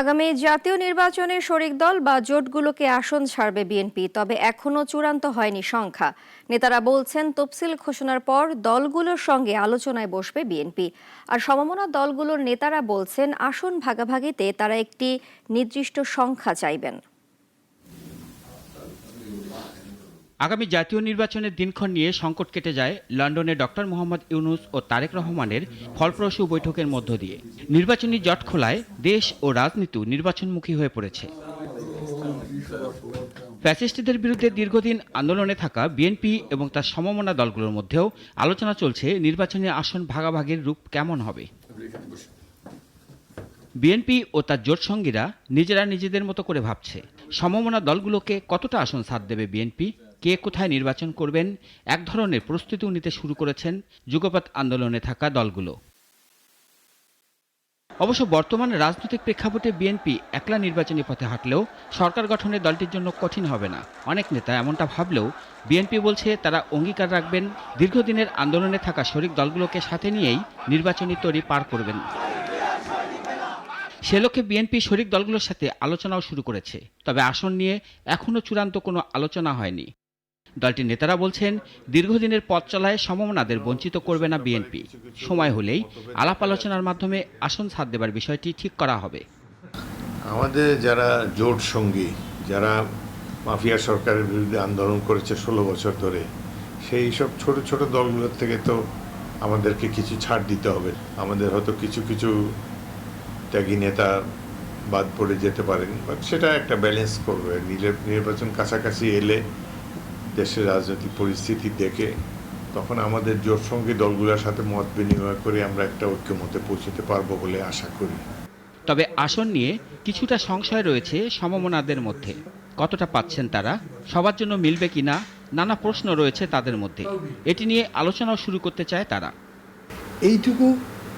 আগামী জাতীয় নির্বাচনে শরিক দল বা জোটগুলোকে আসন ছাড়বে বিএনপি, তবে এখনো চূড়ান্ত হয়নি সংখ্যা। নেতারা বলছেন তফসিল ঘোষণার পর দলগুলোর সঙ্গে আলোচনায় বসবে বিএনপি। আর সমমনা দলগুলোর নেতারা বলছেন আসন ভাগাভাগিতে তারা একটি নির্দিষ্ট সংখ্যা চাইবেন। আগামী জাতীয় নির্বাচনের দিনক্ষণ নিয়ে সংকট কেটে যায় লন্ডনে ডক্টর মোহাম্মদ ইউনূস ও তারেক রহমানের ফলপ্রসূ বৈঠকের মধ্য দিয়ে। নির্বাচনী জট খোলায় দেশ ও রাজনীতি নির্বাচনমুখী হয়ে পড়েছে। ফ্যাসিস্টদের বিরুদ্ধে দীর্ঘদিন আন্দোলনে থাকা বিএনপি এবং তার সমমনা দলগুলোর মধ্যেও আলোচনা চলছে নির্বাচনী আসন ভাগাভাগির রূপ কেমন হবে। বিএনপি ও তার জোট সঙ্গীরা নিজেরা নিজেদের মতো করে ভাবছে সমমনা দলগুলোকে কতটা আসন ছাড় দেবে বিএনপি, কে কোথায় নির্বাচন করবেন, এক ধরনের প্রস্তুতিও নিতে শুরু করেছেন যুগপৎ আন্দোলনে থাকা দলগুলো। অবশ্য বর্তমান রাজনৈতিক প্রেক্ষাপটে বিএনপি একলা নির্বাচনী পথে হাঁটলেও সরকার গঠনে দলটির জন্য কঠিন হবে না। অনেক নেতা এমনটা ভাবলেও বিএনপি বলছে তারা অঙ্গীকার রাখবেন দীর্ঘদিনের আন্দোলনে থাকা শরিক দলগুলোকে সাথে নিয়েই নির্বাচনী তরি পার করবেন। সে লক্ষ্যে বিএনপি শরিক দলগুলোর সাথে আলোচনাও শুরু করেছে, তবে আসন নিয়ে এখনও চূড়ান্ত কোনো আলোচনা হয়নি। দলটির নেতারা বলছেন দীর্ঘদিনের পথ চলায় সমমনাদের বঞ্চিত করবে না বিএনপি। সময় হলেই আলাপ আলোচনার মাধ্যমে আসন ছাড় দেবার বিষয়টি ঠিক করা হবে। আমাদের যারা জোট সঙ্গী, যারা মাফিয়া সরকারের বিরুদ্ধে আন্দোলন করেছে 16 বছর ধরে, সেই সব ছোট ছোট দলগুলোর থেকে তো আমাদেরকে কিছু ছাড় দিতে হবে। আমাদের হয়তো কিছু কিছু ত্যাগী নেতা বাদ পড়ে যেতে পারেন, বাট সেটা একটা ব্যালেন্স করবে। নির্বাচন কাছাকাছি এলে দেশের রাজনৈতিক পরিস্থিতি দেখে তখন আমাদের জোট সঙ্গী দলগুলোর সাথে মত বিনিময় করে আমরা একটা ঐক্যমতে পৌঁছতে পারবো বলে আশা করি। তবে আসন নিয়ে কিছুটা সংশয় রয়েছে সমমনাদের মধ্যে। কতটা পাচ্ছেন তারা, সবার জন্য মিলবে কিনা, নানা প্রশ্ন রয়েছে তাদের মধ্যে। এটি নিয়ে আলোচনাও শুরু করতে চায় তারা। এইটুকু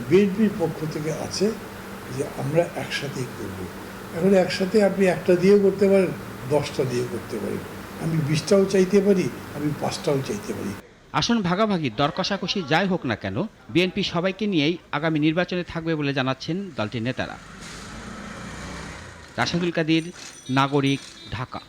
বিএনপির পক্ষ থেকে আছে যে আমরা একসাথেই করব। এখন একসাথে আপনি একটা দিয়েও করতে পারেন, 10টা দিয়ে করতে পারেন। আমি 20টাও চাইতে পারি, আমি 5টাও চাইতে পারি। আসন ভাগাভাগি দর কষাকষি যাই হোক না কেন, বিএনপি সবাইকে নিয়েই আগামী নির্বাচনে থাকবে বলে জানাচ্ছেন দলটির নেতারা। রাশেদুল কাদির, নাগরিক, ঢাকা।